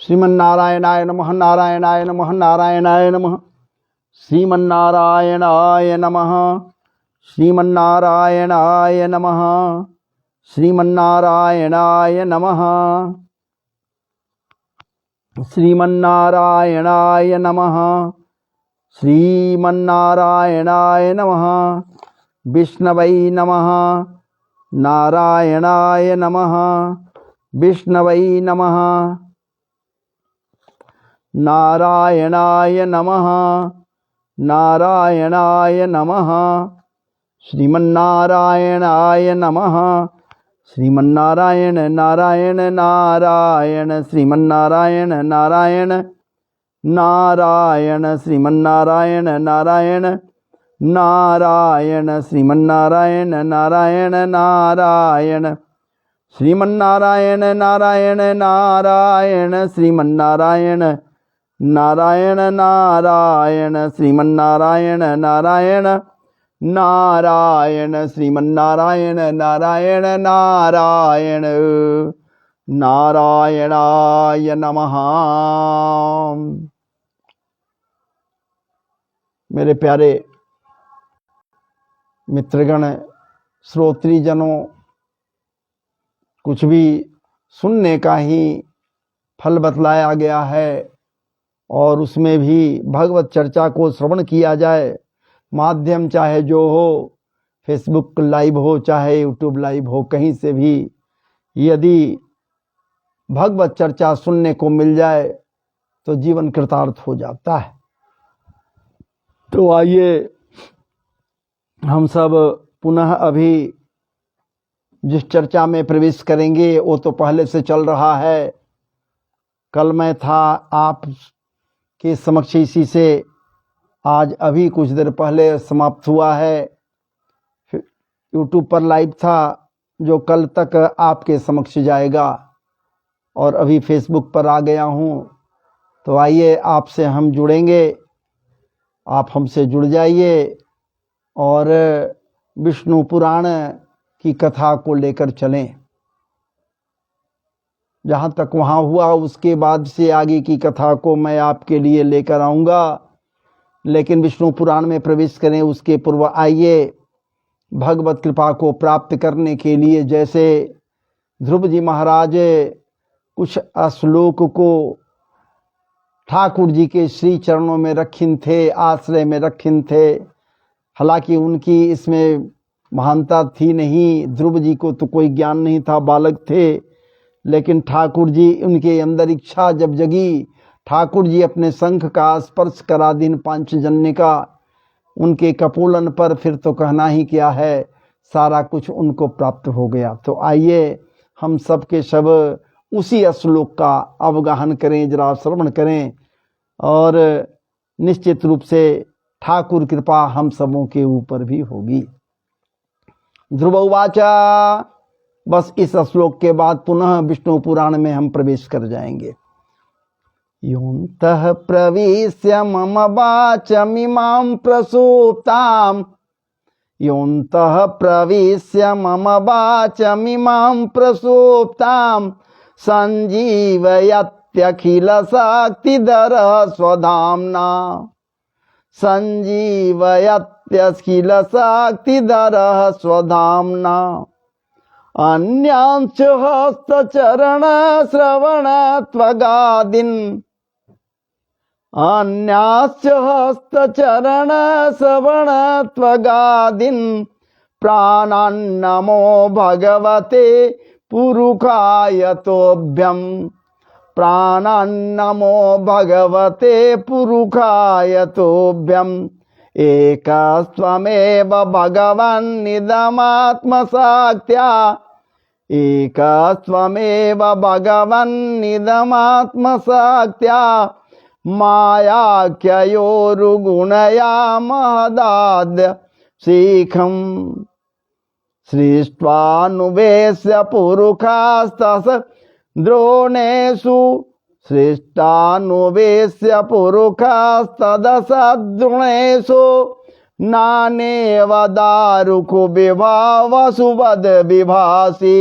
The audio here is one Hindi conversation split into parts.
श्रीमन्नारायणाय नमः, नारायणाय नमः, नारायणाय नमः, श्रीमन्नारायणाय नमः, श्रीमन्नारायणाय नमः, श्रीमन्नारायणाय नमः, श्रीमन्नारायणाय नमः, श्रीमन्नारायणाय नमः, विष्णवै नमः, नारायणाय नमः, विष्णवै नमः, नारायणाय नमः, नारायणाय नमः, श्रीमन्नारायणाय नमः, श्रीमन्नारायण नारायण नारायण, श्रीमन्नारायण नारायण नारायण, श्रीमन्नारायण नारायण नारायण, श्रीमन्नारायण नारायण नारायण, श्रीमन्नारायण नारायण नारायण, श्रीमन्नारायण नारायण नारायण, श्रीमन्नारायण नारायण नारायण, श्रीमन्नारायण नारायण नारायण, नारायणाय नमः। मेरे प्यारे मित्रगण, श्रोत्रीजनों, कुछ भी सुनने का ही फल बतलाया गया है और उसमें भी भगवत चर्चा को श्रवण किया जाए। माध्यम चाहे जो हो, फेसबुक लाइव हो चाहे यूट्यूब लाइव हो, कहीं से भी यदि भगवत चर्चा सुनने को मिल जाए तो जीवन कृतार्थ हो जाता है। तो आइए हम सब पुनः अभी जिस चर्चा में प्रवेश करेंगे वो तो पहले से चल रहा है। कल मैं था आप के समक्ष इसी से, आज अभी कुछ देर पहले समाप्त हुआ है। यूट्यूब पर लाइव था जो कल तक आपके समक्ष जाएगा और अभी फेसबुक पर आ गया हूँ। तो आइए आपसे हम जुड़ेंगे, आप हमसे जुड़ जाइए और विष्णु पुराण की कथा को लेकर चलें। जहाँ तक वहाँ हुआ उसके बाद से आगे की कथा को मैं आपके लिए लेकर आऊँगा, लेकिन विष्णु पुराण में प्रवेश करें उसके पूर्व आइए भगवत कृपा को प्राप्त करने के लिए जैसे ध्रुव जी महाराज कुछ श्लोक को ठाकुर जी के श्री चरणों में रखिन थे, आश्रय में रखिन थे। हालांकि उनकी इसमें महानता थी नहीं, ध्रुव जी को तो कोई ज्ञान नहीं था, बालक थे, लेकिन ठाकुर जी, उनके अंदर इच्छा जब जगी, ठाकुर जी अपने शंख का स्पर्श करा दिन पांचजन्य का, उनके कपोलन पर फिर तो कहना ही क्या है, सारा कुछ उनको प्राप्त हो गया। तो आइए हम सब के सब उसी श्लोक का अवगाहन करें, जरा श्रवण करें और निश्चित रूप से ठाकुर कृपा हम सबों के ऊपर भी होगी। ध्रुववाचा, बस इस श्लोक के बाद पुनः विष्णु पुराण में हम प्रवेश कर जाएंगे। योऽन्तः प्रविश्य मम वाचमिमां प्रसूप्ताम्, योऽन्तः प्रविश्य मम वाचमिमां प्रसूप्ताम्, संजीवयत्यखिल शक्तिधरः स्वधाम्ना, संजीवयत्यखिल शक्तिधरः स्वधाम्ना, अन्यांश्च हस्तचरण श्रवण त्वगादीन्, अन्यांश्च हस्तचरण श्रवण त्वगादीन्, प्राणान्नमो भगवते पुरुषाय तोभ्यं, प्राणान्नमो भगवते पुरुषाय तोभ्यं, एकस्त्वमेव भगवन्निदमात्मसाक्त्या, एकस्त्वमेव भगवन्निदमात्मसाक्त्या, मायाख्ययोरुगुणया महदाद्य शिखम्, सृष्ट्वानुवेश्य पुरुषास्तस द्रोणेषु, सृष्टानुवेश्य पुरुषास्तदसद्रोणेषु, नानेव दारुको विभावसुवद विभासि।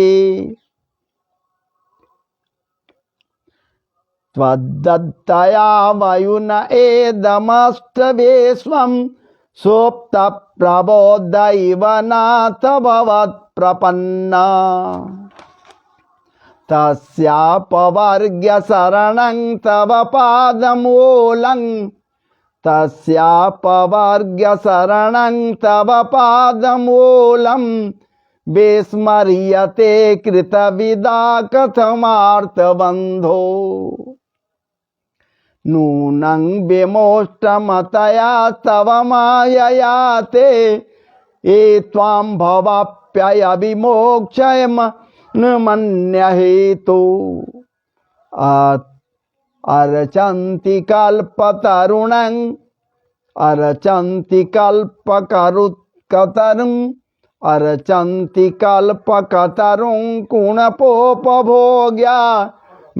त्वदत्तया वायुन एदमस्तवेश्वं सोप्त प्रबोधैव नाथ भवत्प्रपन्ना तस्यापवर्ग्य शरणं तव पादमूलं तस्यापवर्ग्य शरणं तव पादमूलं विस्मर्यते कृतविदा कथमार्तबन्धो नूनं विमोष्टमतया तव मायया ते ये त्वां भवाप्यय विमोक्षयम न मन्यहेतु अर्चन्ति कल्पतरुणं अर्चन्ति कल्पकरुत्कतरुं अर्चन्ति कल्पकतरुं कुणपोपभोग्या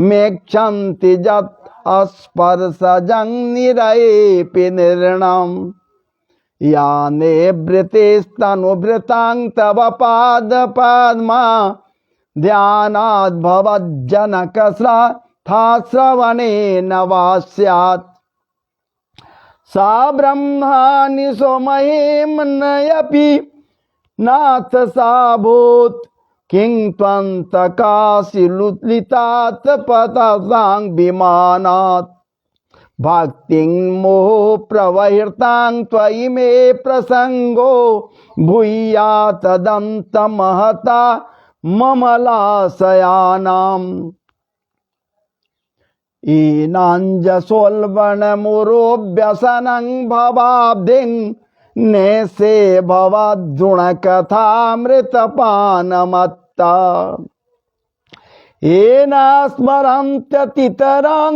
मेक्षन्ति जत् अस्पर्शजं निरयेऽपि निर्णम् याने वृतेस्तनुभृतां तव पादपद्मा ध्यानाद् भवज्जनकश्रवणेन वा स्यात् सा ब्रह्माणि सोमहेम्नयपि नाथ सा भूत् किं त्वन्तकाशिलुलितात् पततां विमानात् भक्तिं मोह प्रवहृतां त्वयि मे प्रसंगो भूया तदन्तमहता ममलाशयानाम् ईनाञ्जसोल्बणमुरोऽभ्यसनं भवाब्धिं नेसे भवद्गुणकथामृतपानमत्ता येन स्मरन्त्यतितरां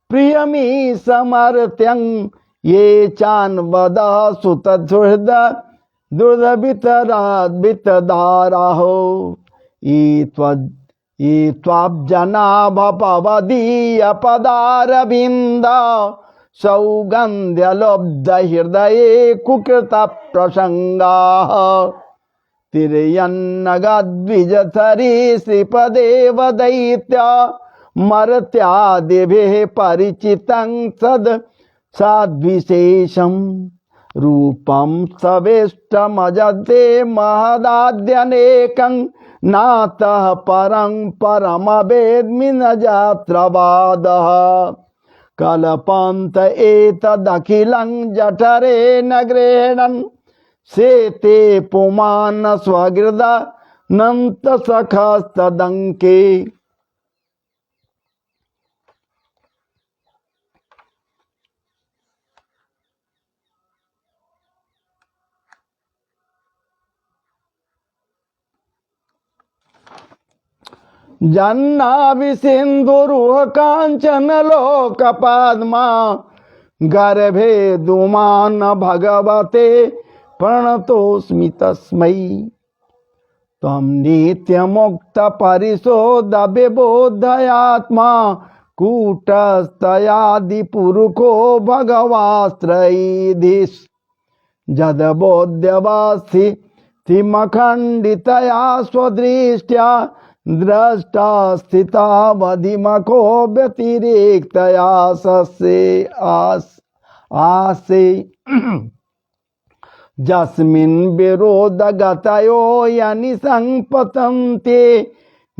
प्रियमी समर्थ्यं ये चान्वदः सुतसुहृद दुर्दवितराद्वितधाराहो ये त्वाब्जनाभपवदीयपदारविन्द सौगन्ध्यलब्धहृदये कुकृतप्रसङ्गाः तिर्यन्नगद्विजधरी श्रीपदेव दैत्य मर्त्यादिभिः परिचितं सद्विशेषं रूपं सवेष्टमजते महदाद्यनेकं नातः परं परमवेद्मि न जात्रवादः कल्पान्त एतदखिलं जठरेण गृह्णन् शेते पुमान् स्वहृदनन्तसखस्तदङ्के जन्नाभिसिन्धुरुह काञ्चन लोकपद्मा गर्भे धूमान् भगवते प्रणतोऽस्मि तस्मै त्वं नित्यमुक्तपरिशोधविबोधयात्मा कूटस्थयादिपुरुषो भगवास्त्रयीधिस् जदबोध्यवास्थितिमखण्डितया स्वदृष्ट्या द्रष्टा स्थितावधिमको व्यतिरेक्तया सस्ये आसे जस्मिन् विरोधगतयो यनिसंपतन्ते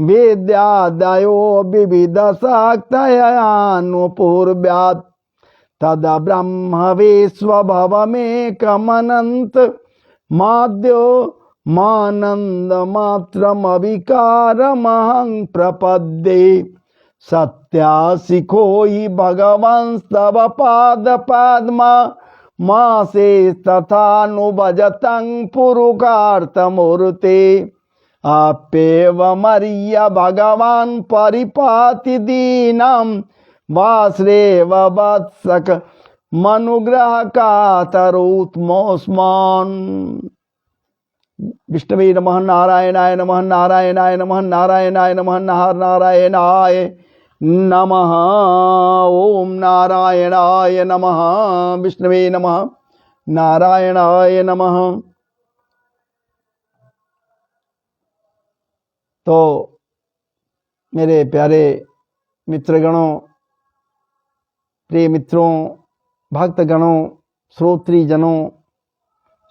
वेद्यादयो विविधशाक्तयानुपूर्व्यात् तदा ब्रह्मवेश्वभवमेकमनन्त माद्यो मानन्दमात्रमविकारमहं प्रपद्ये सत्याशिखो हि भगवंस्तव पादपद्मा मासे तथानुभजतं पुरुषार्थमूर्ते आप्येवमर्य भगवान् परिपाति दीनां वासुदेव वत्सक मनुग्रह कातरोत्मोस्मान्। विष्णवे नमः नारायणाय नमः नारायणाय नमः नारायणाय नमः नारायणाय नमः। ओम नारायणाय नमः। विष्णवे नमः नारायणाय नमः। तो मेरे प्यारे मित्रगणों, प्रिय मित्रों, भक्तगणों, श्रोत्री जनों,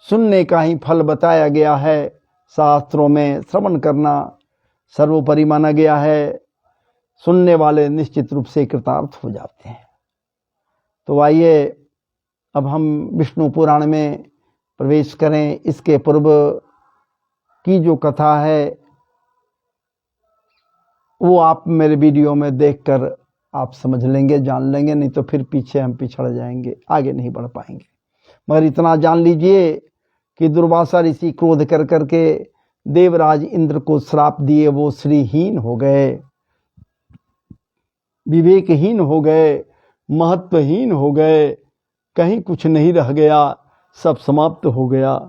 सुनने का ही फल बताया गया है। शास्त्रों में श्रवण करना सर्वोपरि माना गया है। सुनने वाले निश्चित रूप से कृतार्थ हो जाते हैं। तो आइए अब हम विष्णु पुराण में प्रवेश करें। इसके पूर्व की जो कथा है वो आप मेरे वीडियो में देखकर आप समझ लेंगे, जान लेंगे, नहीं तो फिर पीछे हम पिछड़ जाएंगे, आगे नहीं बढ़ पाएंगे। मगर इतना जान लीजिए कि दुर्वासा ऋषि क्रोध कर करके देवराज इंद्र को श्राप दिए। वो श्रीहीन हो गए, विवेकहीन हो गए, महत्वहीन हो गए, कहीं कुछ नहीं रह गया, सब समाप्त हो गया।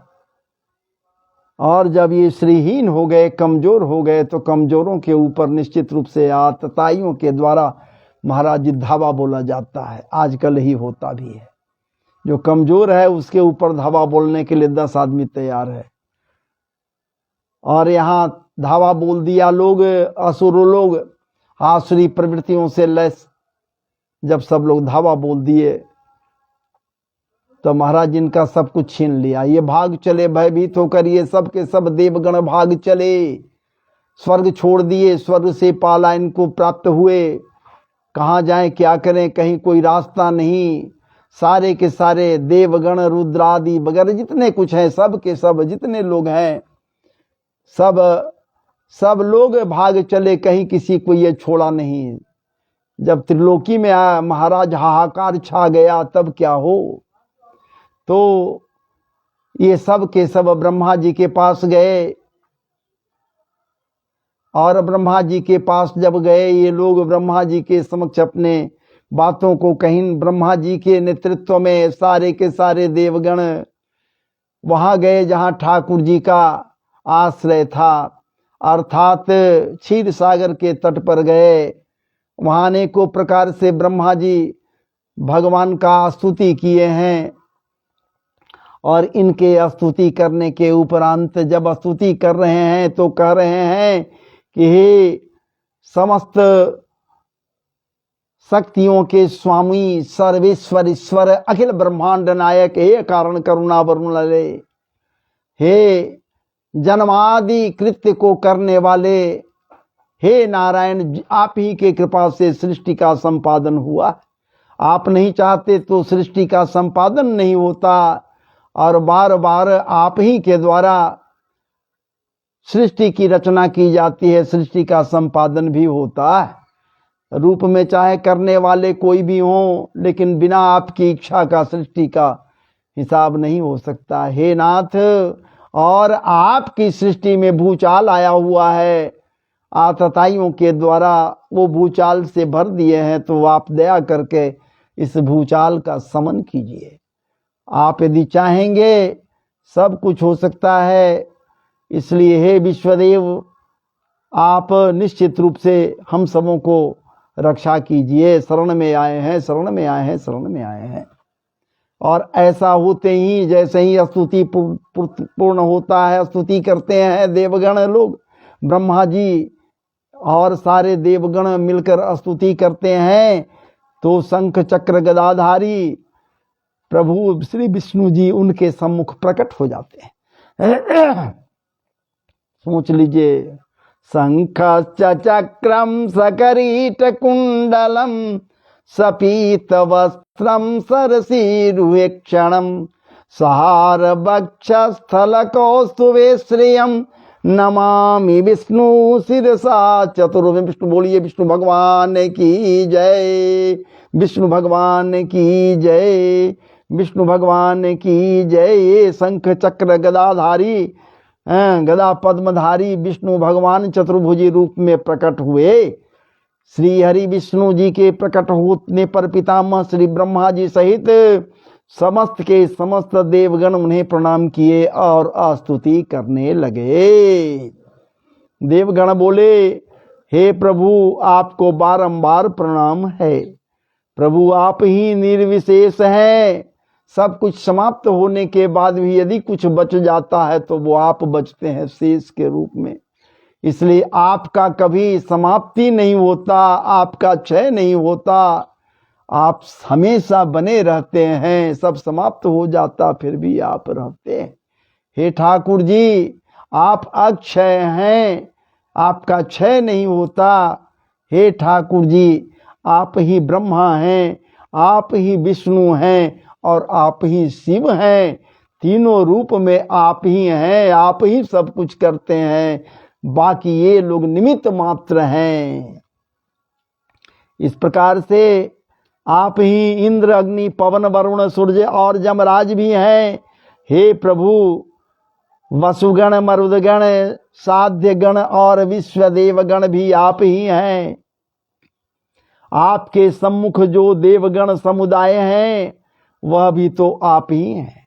और जब ये श्रीहीन हो गए, कमजोर हो गए, तो कमजोरों के ऊपर निश्चित रूप से आतताइयों के द्वारा महाराज धावा बोला जाता है। आजकल ही होता भी है। जो कमजोर है उसके ऊपर धावा बोलने के लिए 10 आदमी तैयार है। और यहाँ धावा बोल दिया लोग, असुर लोग आसुरी प्रवृत्तियों से लैस जब सब लोग धावा बोल दिए तो महाराज इनका सब कुछ छीन लिया। ये भाग चले भयभीत होकर, ये सब के सब देवगण भाग चले, स्वर्ग छोड़ दिए, स्वर्ग से पालायन को प्राप्त हुए। कहाँ जाएं, क्या करें, कहीं कोई रास्ता नहीं। सारे के सारे देवगण, रुद्रादि वगैरह जितने कुछ हैं, सब के सब जितने लोग हैं, सब लोग भाग चले, कहीं किसी को ये छोड़ा नहीं। जब त्रिलोकी में आया महाराज हाहाकार छा गया, तब क्या हो। तो ये सब के सब ब्रह्मा जी के पास गए। और ब्रह्मा जी के पास जब गए ये लोग, ब्रह्मा जी के समक्ष अपने बातों को कहीं, ब्रह्मा जी के नेतृत्व में सारे के सारे देवगण वहां गए जहां ठाकुर जी का आश्रय था, अर्थात क्षीर सागर के तट पर गए। वहां अनेकों प्रकार से ब्रह्मा जी भगवान का स्तुति किए हैं। और इनके स्तुति करने के उपरांत जब स्तुति कर रहे हैं तो कह रहे हैं कि हे समस्त शक्तियों के स्वामी, सर्वेश्वर ईश्वर, अखिल ब्रह्मांड नायक, हे कारण करुणा वरुण लले, हे जन्मादि कृत्य को करने वाले, हे नारायण, आप ही के कृपा से सृष्टि का संपादन हुआ। आप नहीं चाहते तो सृष्टि का संपादन नहीं होता। और बार बार आप ही के द्वारा सृष्टि की रचना की जाती है, सृष्टि का संपादन भी होता है। रूप में चाहे करने वाले कोई भी हों, लेकिन बिना आपकी इच्छा का सृष्टि का हिसाब नहीं हो सकता। हे नाथ, और आपकी सृष्टि में भूचाल आया हुआ है, आतताइयों के द्वारा वो भूचाल से भर दिए हैं, तो आप दया करके इस भूचाल का शमन कीजिए। आप यदि चाहेंगे सब कुछ हो सकता है। इसलिए हे विश्वदेव, आप निश्चित रूप से हम सबों को रक्षा कीजिए। शरण में आए हैं, शरण में आए हैं, शरण में आए हैं। और ऐसा होते ही जैसे ही स्तुति पूर्ण होता है, स्तुति करते हैं देवगण लोग, ब्रह्मा जी और सारे देवगण मिलकर स्तुति करते हैं, तो शंख चक्र गदाधारी प्रभु श्री विष्णु जी उनके सम्मुख प्रकट हो जाते हैं। सोच लीजिए, शंख चक्रम सकरीट कुंडलम सपीत वस्त्रम सरसीरुहेक्षणम सहार वक्ष स्थल कौस्तुभे श्रियम नमामि विष्णु शिरसा चतुर्भुज। विष्णु बोलिए, विष्णु भगवान की जय, विष्णु भगवान की जय, विष्णु भगवान की जय। शंख चक्र गदाधारी, गदा पद्मधारी विष्णु भगवान चतुर्भुजी रूप में प्रकट हुए। श्री हरि विष्णु जी के प्रकट होने पर पितामह श्री ब्रह्मा जी सहित समस्त के समस्त देवगण उन्हें प्रणाम किए और स्तुति करने लगे। देवगण बोले, हे प्रभु, आपको बारंबार प्रणाम है। प्रभु आप ही निर्विशेष हैं। सब कुछ समाप्त होने के बाद भी यदि कुछ बच जाता है तो वो आप बचते हैं शेष के रूप में। इसलिए आपका कभी समाप्ति नहीं होता, आपका क्षय नहीं होता। आप हमेशा बने रहते हैं, सब समाप्त हो जाता फिर भी आप रहते हैं। हे ठाकुर जी, आप अक्षय हैं, आपका क्षय नहीं होता। हे ठाकुर जी, आप ही ब्रह्मा हैं, आप ही विष्णु हैं और आप ही शिव हैं। तीनों रूप में आप ही हैं, आप ही सब कुछ करते हैं, बाकी ये लोग निमित्त मात्र हैं। इस प्रकार से आप ही इंद्र, अग्नि, पवन, वरुण, सूर्य और जमराज भी हैं। हे प्रभु, वसुगण, मरुदगण, साध्यगण और विश्वदेवगण भी आप ही हैं। आपके सम्मुख जो देवगण समुदाय हैं वह भी तो आप ही हैं।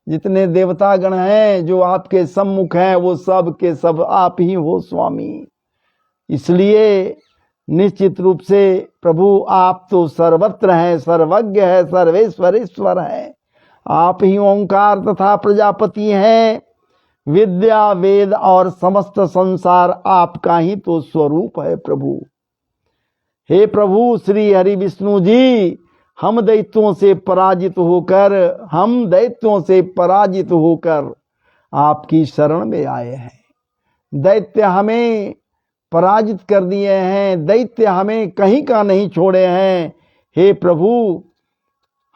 जितने देवता गण हैं जो आपके सम्मुख हैं वो सब के सब आप ही हो स्वामी। इसलिए निश्चित रूप से प्रभु आप तो सर्वत्र हैं, सर्वज्ञ है, सर्वेश्वर ईश्वर है। आप ही ओंकार तथा प्रजापति हैं। विद्या, वेद और समस्त संसार आपका ही तो स्वरूप है प्रभु। हे प्रभु श्री हरि विष्णु जी, हम दैत्यों से पराजित होकर आपकी शरण में आए हैं। दैत्य हमें पराजित कर दिए हैं, दैत्य हमें कहीं का नहीं छोड़े हैं। हे प्रभु,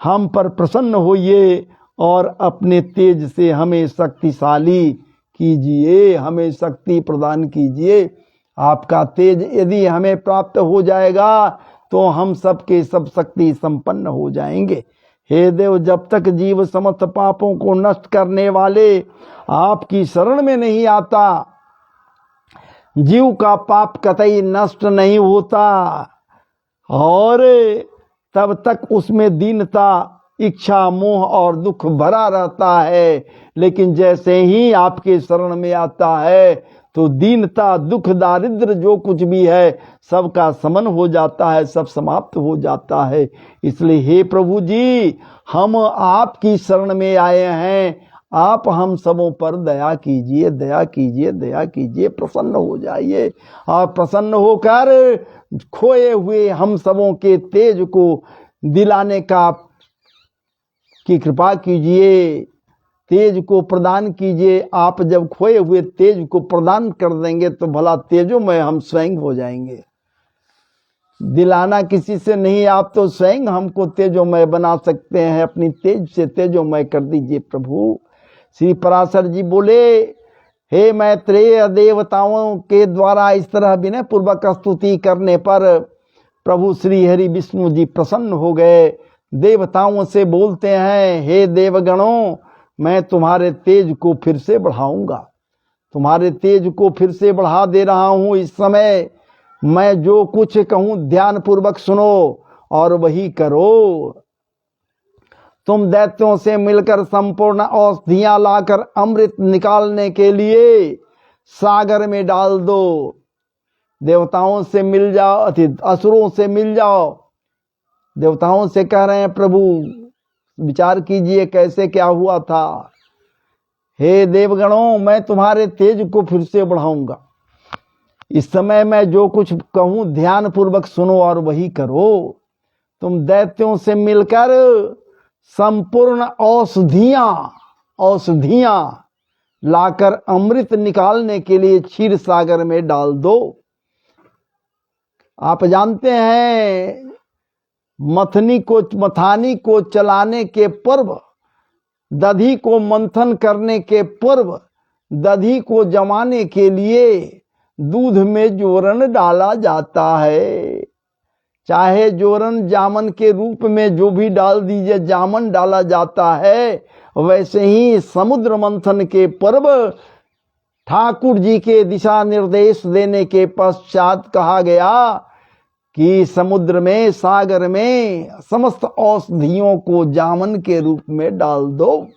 हम पर प्रसन्न होइए और अपने तेज से हमें शक्तिशाली कीजिए, हमें शक्ति प्रदान कीजिए। आपका तेज यदि हमें प्राप्त हो जाएगा तो हम सबके सब शक्ति संपन्न हो जाएंगे। हे देव, जब तक जीव समस्त पापों को नष्ट करने वाले आपकी शरण में नहीं आता, जीव का पाप कतई नष्ट नहीं होता और तब तक उसमें दीनता, इच्छा, मोह और दुख भरा रहता है। लेकिन जैसे ही आपके शरण में आता है तो दीनता, दुख, दारिद्र जो कुछ भी है सबका समन हो जाता है, सब समाप्त हो जाता है। इसलिए हे प्रभु जी, हम आपकी शरण में आए हैं। आप हम सबों पर दया कीजिए, दया कीजिए, दया कीजिए, प्रसन्न हो जाइए और प्रसन्न होकर खोए हुए हम सबों के तेज को दिलाने की कृपा कीजिए, तेज को प्रदान कीजिए। आप जब खोए हुए तेज को प्रदान कर देंगे तो भला तेजोमय हम स्वयं हो जाएंगे। दिलाना किसी से नहीं, आप तो स्वयं हमको तेजोमय बना सकते हैं। अपनी तेज से तेजोमय कर दीजिए प्रभु। श्री पराशर जी बोले, हे मैत्रेय, देवताओं के द्वारा इस तरह विनय पूर्वक स्तुति करने पर प्रभु श्री हरि विष्णु जी प्रसन्न हो गए। देवताओं से बोलते हैं, हे देवगणों, मैं तुम्हारे तेज को फिर से बढ़ाऊंगा, तुम्हारे तेज को फिर से बढ़ा दे रहा हूं। इस समय मैं जो कुछ कहूं ध्यान पूर्वक सुनो और वही करो। तुम दैत्यों से मिलकर संपूर्ण औषधियां लाकर अमृत निकालने के लिए सागर में डाल दो। देवताओं से मिल जाओ, असुरों से मिल जाओ। देवताओं से कह रहे हैं, प्रभु विचार कीजिए कैसे क्या हुआ था। हे देवगणों, मैं तुम्हारे तेज को फिर से बढ़ाऊंगा। इस समय मैं जो कुछ कहूं ध्यान पूर्वक सुनो और वही करो। तुम दैत्यों से मिलकर संपूर्ण औषधियां लाकर अमृत निकालने के लिए क्षीर सागर में डाल दो। आप जानते हैं, मथानी को चलाने के पूर्व, दधी को मंथन करने के पूर्व, दधी को जमाने के लिए दूध में जोरन डाला जाता है। चाहे जोरन जामन के रूप में जो भी डाल दीजिए, जामन डाला जाता है। वैसे ही समुद्र मंथन के पर्व ठाकुर जी के दिशा निर्देश देने के पश्चात कहा गया कि समुद्र में, सागर में समस्त औषधियों को जामन के रूप में डाल दो।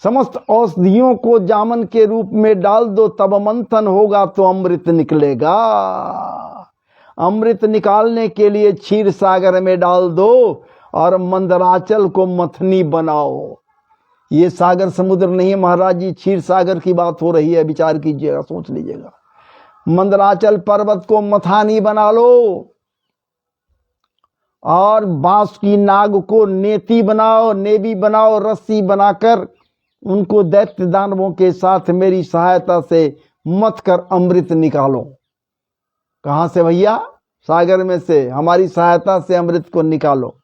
समस्त औषधियों को जामन के रूप में डाल दो, तब मंथन होगा तो अमृत निकलेगा। अमृत निकालने के लिए क्षीर सागर में डाल दो और मंदराचल को मथनी बनाओ। ये सागर समुद्र नहीं है महाराज जी, क्षीर सागर की बात हो रही है। विचार कीजिएगा, सोच लीजिएगा। मंदराचल पर्वत को मथानी बना लो और बांस की नाग को नेती बनाओ, नेवी बनाओ, रस्सी बनाकर उनको दैत्य दानवों के साथ मेरी सहायता से मत कर अमृत निकालो। कहां से भैया? सागर में से। हमारी सहायता से अमृत को निकालो।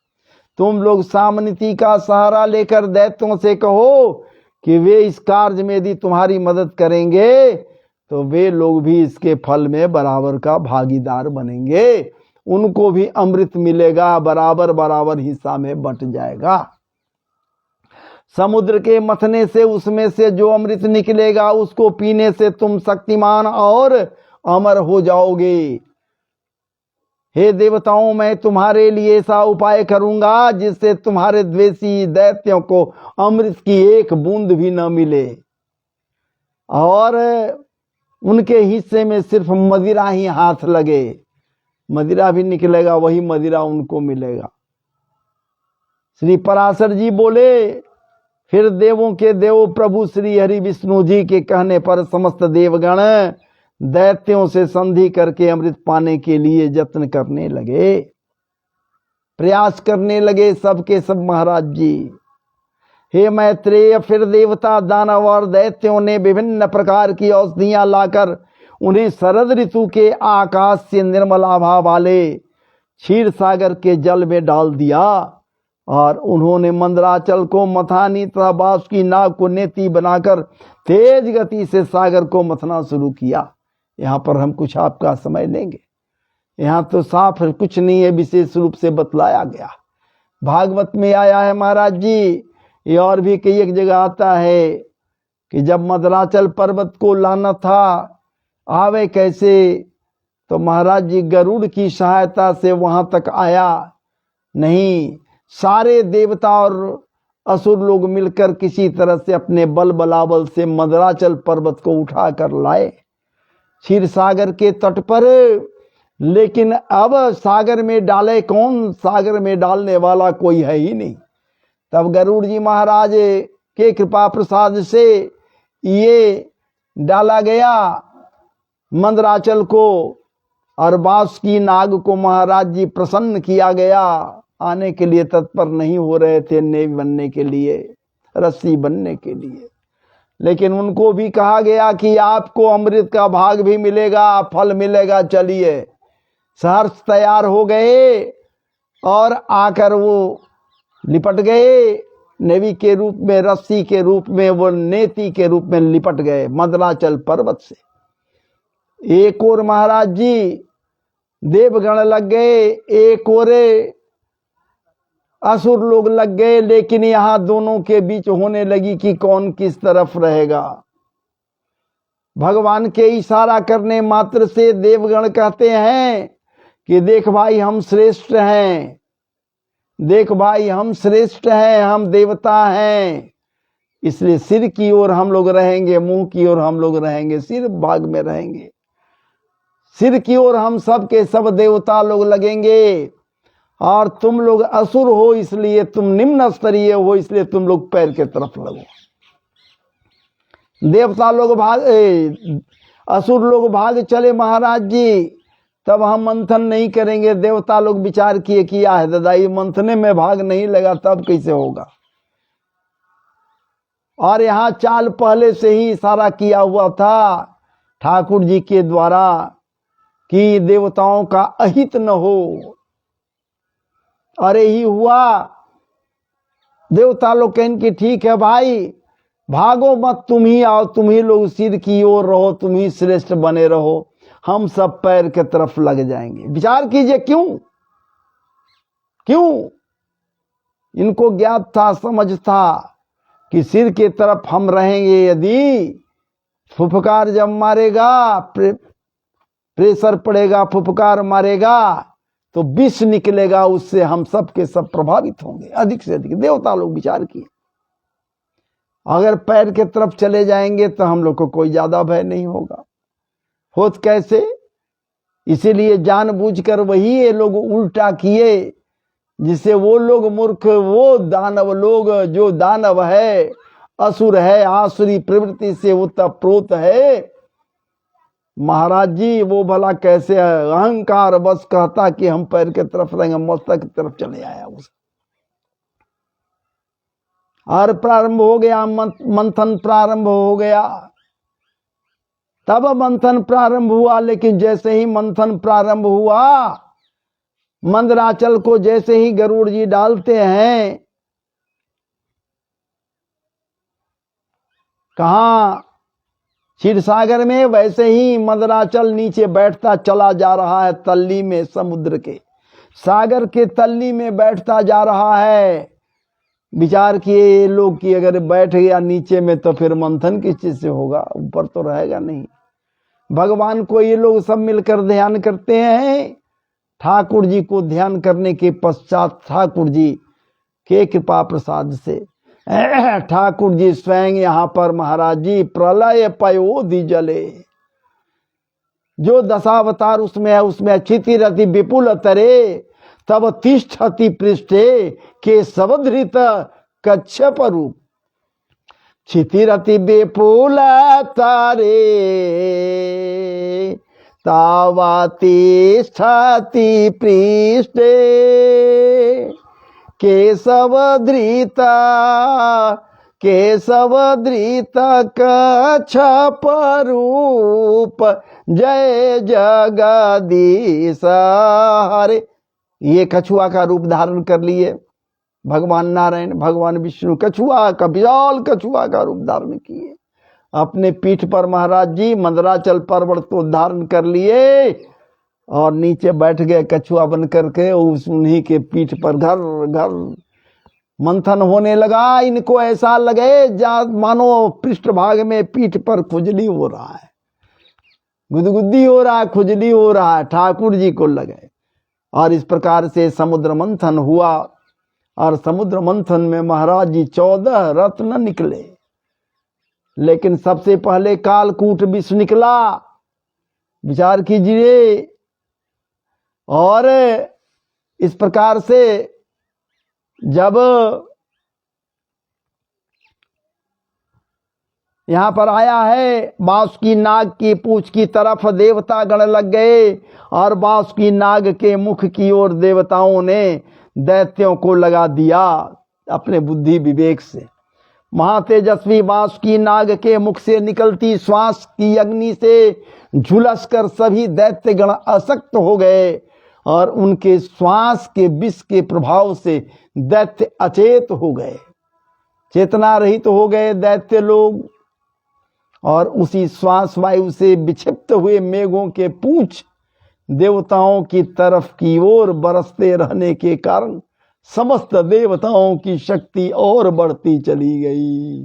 तुम लोग सामनीति का सहारा लेकर दैत्यों से कहो कि वे इस कार्य में यदि तुम्हारी मदद करेंगे तो वे लोग भी इसके फल में बराबर का भागीदार बनेंगे, उनको भी अमृत मिलेगा, बराबर बराबर हिस्सा में बंट जाएगा। समुद्र के मथने से उसमें से जो अमृत निकलेगा उसको पीने से तुम शक्तिमान और अमर हो जाओगे। हे देवताओं, मैं तुम्हारे लिए ऐसा उपाय करूंगा जिससे तुम्हारे द्वेषी दैत्यों को अमृत की एक बूंद भी न मिले और उनके हिस्से में सिर्फ मदिरा ही हाथ लगे। मदिरा भी निकलेगा, वही मदिरा उनको मिलेगा। श्री पराशर जी बोले, फिर देवों के देव प्रभु श्री हरि विष्णु जी के कहने पर समस्त देवगण दैत्यों से संधि करके अमृत पाने के लिए यत्न करने लगे, प्रयास करने लगे सबके सब महाराज जी। हे मैत्रेय, फिर देवता दानव और दैत्यों ने विभिन्न प्रकार की औषधियां लाकर उन्हें शरद ऋतु के आकाश से निर्मल आभा वाले क्षीर सागर के जल में डाल दिया और उन्होंने मंदराचल को मथानी तथा बांस की नाव को नेति बनाकर तेज गति से सागर को मथना शुरू किया। यहाँ पर हम कुछ आपका समय लेंगे। यहाँ तो साफ कुछ नहीं है, विशेष रूप से बतलाया गया। भागवत में आया है महाराज जी, ये और भी कई एक जगह आता है कि जब मंदराचल पर्वत को लाना था, आवे कैसे? तो महाराज जी गरुड़ की सहायता से वहां तक आया नहीं, सारे देवता और असुर लोग मिलकर किसी तरह से अपने बल बलाबल से मंदराचल पर्वत को उठा कर लाए क्षीर सागर के तट पर। लेकिन अब सागर में डाले कौन? सागर में डालने वाला कोई है ही नहीं। तब गरुड़ जी महाराज के कृपा प्रसाद से ये डाला गया मंदराचल को और बांस की नाग को महाराज जी प्रसन्न किया गया। आने के लिए तत्पर नहीं हो रहे थे, नेवी बनने के लिए, रस्सी बनने के लिए। लेकिन उनको भी कहा गया कि आपको अमृत का भाग भी मिलेगा, फल मिलेगा, चलिए। सहर्ष तैयार हो गए और आकर वो लिपट गए नेवी के रूप में, रस्सी के रूप में, वो नेति के रूप में लिपट गए मंदराचल पर्वत से। एक और महाराज जी देवगण लग गए, एक और असुर लोग लग गए। लेकिन यहां दोनों के बीच होने लगी कि कौन किस तरफ रहेगा। भगवान के इशारा करने मात्र से देवगण कहते हैं कि देख भाई हम श्रेष्ठ हैं, देख भाई हम श्रेष्ठ हैं, हम देवता हैं, इसलिए सिर की ओर हम लोग रहेंगे, मुंह की ओर हम लोग रहेंगे, सिर भाग में रहेंगे। सिर की ओर हम सब के सब देवता लोग लगेंगे और तुम लोग असुर हो इसलिए तुम निम्न स्तरीय हो, इसलिए तुम लोग पैर के तरफ लगो। देवता लोग भाग, असुर लोग भाग चले महाराज जी। तब हम मंथन नहीं करेंगे। देवता लोग विचार किए किया है दादा, ये मंथने में भाग नहीं लगा तब कैसे होगा। और यहाँ चाल पहले से ही इशारा किया हुआ था ठाकुर जी के द्वारा कि देवताओं का अहित न हो। अरे ही हुआ। देवता लोग कहें कि ठीक है भाई, भागो मत, तुम ही आओ, तुम ही लोग सिर की ओर रहो, तुम ही श्रेष्ठ बने रहो, हम सब पैर के तरफ लग जाएंगे। विचार कीजिए क्यों क्यों? इनको ज्ञात था, समझ था कि सिर के तरफ हम रहेंगे। यदि फुफकार जब मारेगा, प्रेशर पड़ेगा, फुफकार मारेगा तो विष निकलेगा, उससे हम सब के सब प्रभावित होंगे अधिक से अधिक। देवता लोग विचार किए अगर पैर के तरफ चले जाएंगे तो हम लोग को कोई ज्यादा भय नहीं होगा। होत कैसे? इसीलिए जानबूझकर वही ये लोग उल्टा किए जिससे वो लोग मूर्ख, वो दानव लोग जो दानव है, असुर है, आसुरी प्रवृत्ति से उत्तप्रोत है, महाराज जी वो भला कैसे है, अहंकार बस कहता कि हम पैर के तरफ रहेंगे, मस्तक की तरफ चले आया उसे। और प्रारंभ हो गया, मंथन प्रारंभ हो गया। तब मंथन प्रारंभ हुआ, लेकिन जैसे ही मंथन प्रारंभ हुआ, मंदराचल को जैसे ही गरुड़ जी डालते हैं, कहा क्षीर सागर में, वैसे ही मंदराचल नीचे बैठता चला जा रहा है, तल्ली में, समुद्र के सागर के तल्ली में बैठता जा रहा है। विचार किए ये लोग कि अगर बैठ गया नीचे में तो फिर मंथन किस चीज से होगा, ऊपर तो रहेगा नहीं। भगवान को ये लोग सब मिलकर ध्यान करते हैं। ठाकुर जी को ध्यान करने के पश्चात ठाकुर जी के कृपा प्रसाद से ठाकुर जी स्वयं यहाँ पर महाराज जी प्रलय पयोधि जले, जो दशावतार उसमें है, उसमें क्षितिरति विपुल तरे तब तिष्ठति पृष्ठे के सवधृत कच्छप रूप। क्षितिरति विपुल तरे तावा तिष्ठति पृष्ठे केशवधृत कच्छप रूप जय जगदीश हरे। ये कछुआ का रूप धारण कर लिए भगवान नारायण, भगवान विष्णु कछुआ का, विशाल कछुआ का रूप धारण किए। अपने पीठ पर महाराज जी मंदराचल पर्वत को धारण कर लिए और नीचे बैठ गए कछुआ बन करके। उन्हीं के पीठ पर घर घर मंथन होने लगा। इनको ऐसा लगे मानो पृष्ठ भाग में पीठ पर खुजली हो रहा है, गुदगुदी हो रहा है, खुजली हो रहा है, ठाकुर जी को लगे। और इस प्रकार से समुद्र मंथन हुआ। और समुद्र मंथन में महाराज जी 14 रत्न निकले, लेकिन सबसे पहले कालकूट विष निकला। विचार कीजिए। और इस प्रकार से जब यहां पर आया है, बांसुकी नाग की पूंछ की तरफ देवता गण लग गए और बांसुकी नाग के मुख की ओर देवताओं ने दैत्यों को लगा दिया अपने बुद्धि विवेक से। महातेजस्वी बांसुकी नाग के मुख से निकलती श्वास की अग्नि से झुलसकर सभी दैत्य गण असक्त हो गए और उनके श्वास के विष के प्रभाव से दैत्य अचेत हो गए, चेतना रहित हो गए दैत्य लोग। और उसी श्वास वायु से विक्षिप्त हुए मेघों के पूंछ देवताओं की तरफ की ओर बरसते रहने के कारण समस्त देवताओं की शक्ति और बढ़ती चली गई।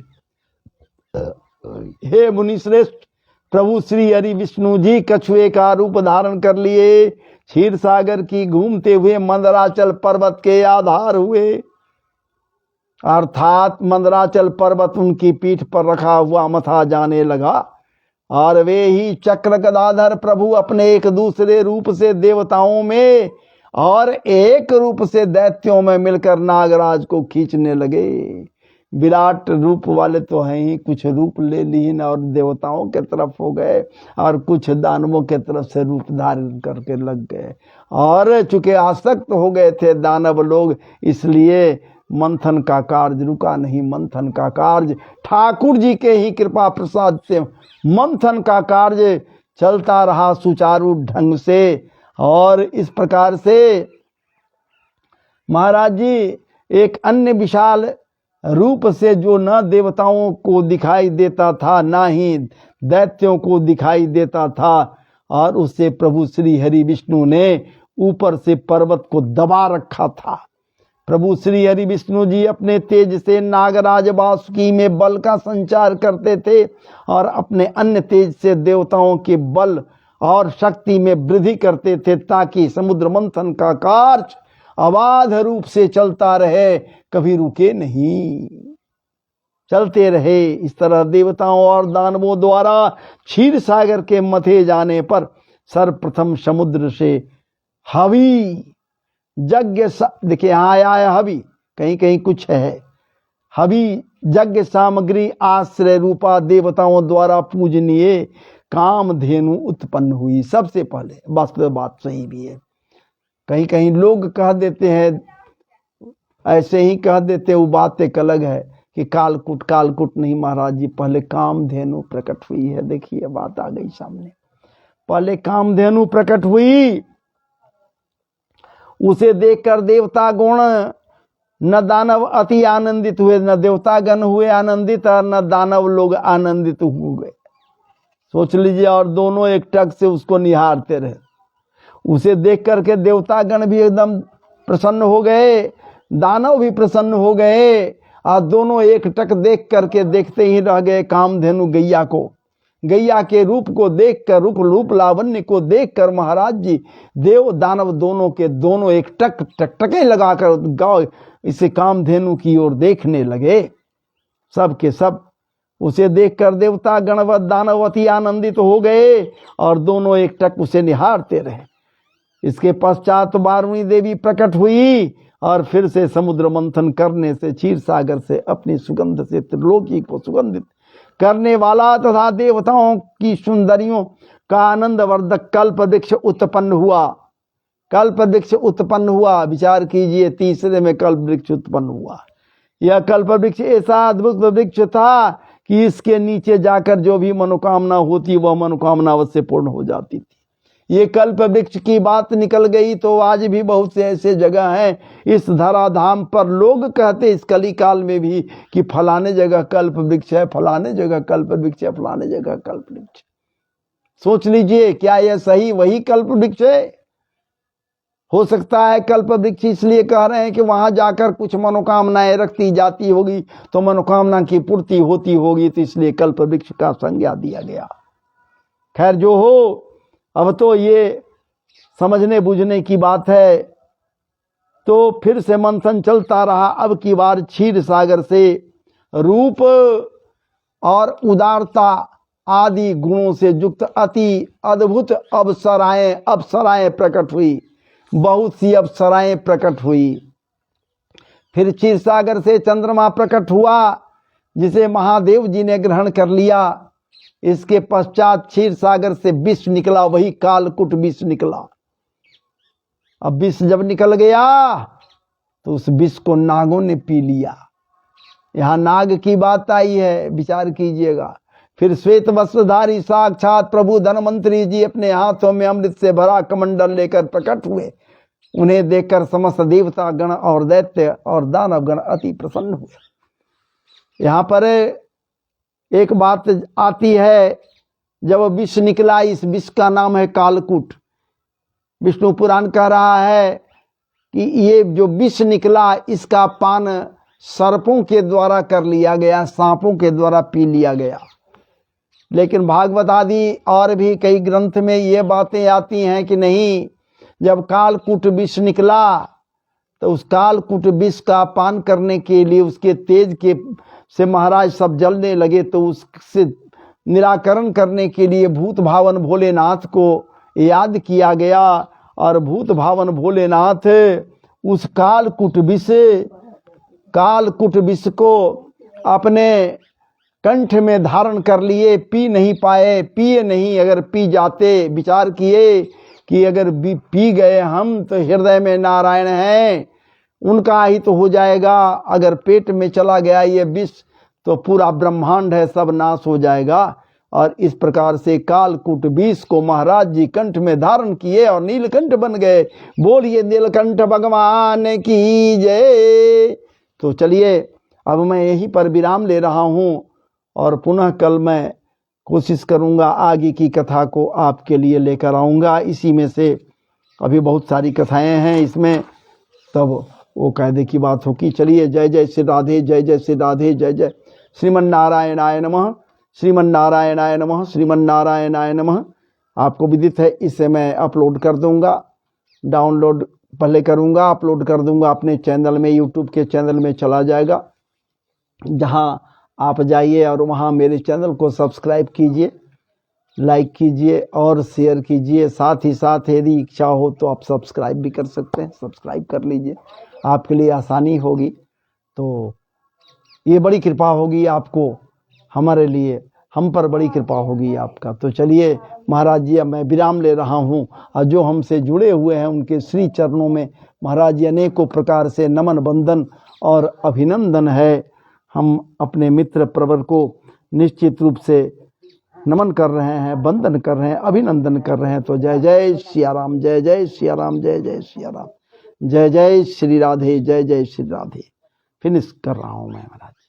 हे मुनि श्रेष्ठ, प्रभु श्री हरि विष्णु जी कछुए का रूप धारण कर लिए क्षीर सागर की घूमते हुए मंदराचल पर्वत के आधार हुए, अर्थात मंदराचल पर्वत उनकी पीठ पर रखा हुआ मथा जाने लगा। और वे ही चक्र गदाधर प्रभु अपने एक दूसरे रूप से देवताओं में और एक रूप से दैत्यों में मिलकर नागराज को खींचने लगे। विराट रूप वाले तो हैं ही, कुछ रूप ले लिए और देवताओं के तरफ हो गए और कुछ दानवों के तरफ से रूप धारण करके लग गए। और चूंकि आसक्त हो गए थे दानव लोग, इसलिए मंथन का कार्य रुका नहीं। मंथन का कार्य ठाकुर जी के ही कृपा प्रसाद से मंथन का कार्य चलता रहा सुचारू ढंग से। और इस प्रकार से महाराज जी एक अन्य विशाल रूप से, जो न देवताओं को दिखाई देता था न ही दैत्यों को दिखाई देता था, और उससे प्रभु श्री हरि विष्णु ने ऊपर से पर्वत को दबा रखा था। प्रभु श्री हरि विष्णु जी अपने तेज से नागराज बासुकी में बल का संचार करते थे और अपने अन्य तेज से देवताओं के बल और शक्ति में वृद्धि करते थे, ताकि समुद्र मंथन का कार्य अबाध रूप से चलता रहे, कभी रुके नहीं, चलते रहे। इस तरह देवताओं और दानवों द्वारा क्षीर सागर के मथे जाने पर सर्वप्रथम समुद्र से हवि यज्ञ, देखिए यहाँ आया है हवि, कहीं कहीं कुछ है हवि यज्ञ सामग्री आश्रय रूपा देवताओं द्वारा पूजनीय कामधेनु उत्पन्न हुई सबसे पहले। वास्तव बात सही भी है। कहीं कहीं लोग कह देते हैं, ऐसे ही कह देते, वो बात एक अलग है कि कालकूट। कालकूट नहीं महाराज जी, पहले कामधेनु प्रकट हुई है। देखिए बात आ गई सामने। पहले कामधेनु प्रकट हुई, उसे देखकर देवता गुण न दानव अति आनंदित हुए, न देवतागण हुए आनंदित और न दानव लोग आनंदित हो गए। सोच लीजिए, और दोनों एक टक से उसको निहारते रहे। उसे देख करके देवतागण भी एकदम प्रसन्न हो गए, दानव भी प्रसन्न हो गए, और दोनों एक टक देख करके देखते ही रह गए कामधेनु गैया को। गैया के रूप को देखकर, रूप लावण्य को देखकर महाराज जी देव दानव दोनों के दोनों एक टक टकटके लगाकर गाँव इसे कामधेनु की ओर देखने लगे। सब के सब उसे देखकर देवता गणवत दानव अति आनंदित हो गए और दोनों एक टक उसे निहारते रहे। इसके पश्चात 12वीं देवी प्रकट हुई और फिर से समुद्र मंथन करने से, क्षीर सागर से अपनी सुगंध से त्रिलोकी को सुगंधित करने वाला तथा देवताओं की सुंदरियों का आनंद वर्धक कल्प वृक्ष उत्पन्न हुआ। कल्प वृक्ष उत्पन्न हुआ, विचार कीजिए, तीसरे में कल्प वृक्ष उत्पन्न हुआ। यह कल्प वृक्ष ऐसा अद्भुत वृक्ष था कि इसके नीचे जाकर जो भी मनोकामना होती वह मनोकामना अवश्य पूर्ण हो जाती थी। ये कल्प वृक्ष की बात निकल गई तो आज भी बहुत से ऐसे जगह हैं इस धराधाम पर, लोग कहते इस कली काल में भी कि फलाने जगह कल्प वृक्ष है, फलाने जगह कल्प वृक्ष है, फलाने जगह कल्प वृक्ष। सोच लीजिए, क्या यह सही वही कल्प वृक्ष है? हो सकता है कल्प वृक्ष इसलिए कह रहे हैं कि वहां जाकर कुछ मनोकामनाएं रखती जाती होगी तो मनोकामना की पूर्ति होती होगी, तो इसलिए कल्प वृक्ष का संज्ञा दिया गया। खैर जो हो, अब तो ये समझने बूझने की बात है। तो फिर से मंथन चलता रहा। अब की बार क्षीर सागर से रूप और उदारता आदि गुणों से युक्त अति अद्भुत अप्सराएं प्रकट हुई। बहुत सी अप्सराएं प्रकट हुई। फिर क्षीर सागर से चंद्रमा प्रकट हुआ, जिसे महादेव जी ने ग्रहण कर लिया। इसके पश्चात क्षीर सागर से विष निकला, वही कालकूट विष निकला। अब विष जब निकल गया तो उस विष को नागों ने पी लिया। यहां नाग की बात आई है, विचार कीजिएगा। फिर श्वेत वस्त्रधारी साक्षात प्रभु धनवंतरी जी अपने हाथों में अमृत से भरा कमंडल लेकर प्रकट हुए। उन्हें देखकर समस्त देवता गण और दैत्य और दानव गण अति प्रसन्न हुए। यहाँ पर एक बात आती है, जब विष निकला, इस विष का नाम है कालकूट। विष्णु पुराण कह रहा है कि ये जो विष निकला इसका पान सर्पों के द्वारा कर लिया गया, सांपों के द्वारा पी लिया गया। लेकिन भागवत आदि और भी कई ग्रंथ में ये बातें आती हैं कि नहीं, जब कालकूट विष निकला तो उस कालकूट विष का पान करने के लिए उसके तेज के से महाराज सब जलने लगे, तो उससे निराकरण करने के लिए भूत भावन भोलेनाथ को याद किया गया और भूत भावन भोलेनाथ उस कालकूट विष को अपने कंठ में धारण कर लिए। पी नहीं पाए, पिए नहीं। अगर पी जाते, विचार किए कि अगर पी गए हम तो हृदय में नारायण हैं, उनका ही तो हो जाएगा। अगर पेट में चला गया ये विष तो पूरा ब्रह्मांड है सब नाश हो जाएगा। और इस प्रकार से कालकूट विष को महाराज जी कंठ में धारण किए और नीलकंठ बन गए। बोलिए नीलकंठ भगवान की जय। तो चलिए अब मैं यहीं पर विराम ले रहा हूँ और पुनः कल मैं कोशिश करूँगा आगे की कथा को आपके लिए लेकर आऊँगा। इसी में से अभी बहुत सारी कथाएं हैं इसमें, तब वो कायदे की बात होगी। चलिए, जय जय श्री राधे, जय जय श्री राधे, जय जय श्रीमन नारायणाय नमः, श्रीमन नारायणाय नमः, श्रीमन नारायणाय नमः। आपको विदित है, इसे मैं अपलोड कर दूंगा, डाउनलोड पहले करूंगा, अपलोड कर दूंगा अपने चैनल में, यूट्यूब के चैनल में चला जाएगा, जहां आप जाइए और वहां मेरे चैनल को सब्सक्राइब कीजिए, लाइक कीजिए और शेयर कीजिए। साथ ही साथ यदि इच्छा हो तो आप सब्सक्राइब भी कर सकते हैं, सब्सक्राइब कर लीजिए, आपके लिए आसानी होगी। तो ये बड़ी कृपा होगी आपको हमारे लिए। हम पर बड़ी कृपा होगी आपका। तो चलिए महाराज जी, अब मैं विराम ले रहा हूँ, और जो हमसे जुड़े हुए हैं उनके श्री चरणों में महाराज जी अनेकों प्रकार से नमन बंदन और अभिनंदन है। हम अपने मित्र प्रवर को निश्चित रूप से नमन कर रहे हैं, वंदन कर रहे हैं, अभिनंदन कर रहे हैं। तो जय जय सिया राम, जय जय सिया राम, जय जय सिया राम, जय जय श्री राधे, जय जय श्री राधे। फिनिश कर रहा हूँ मैं महाराज।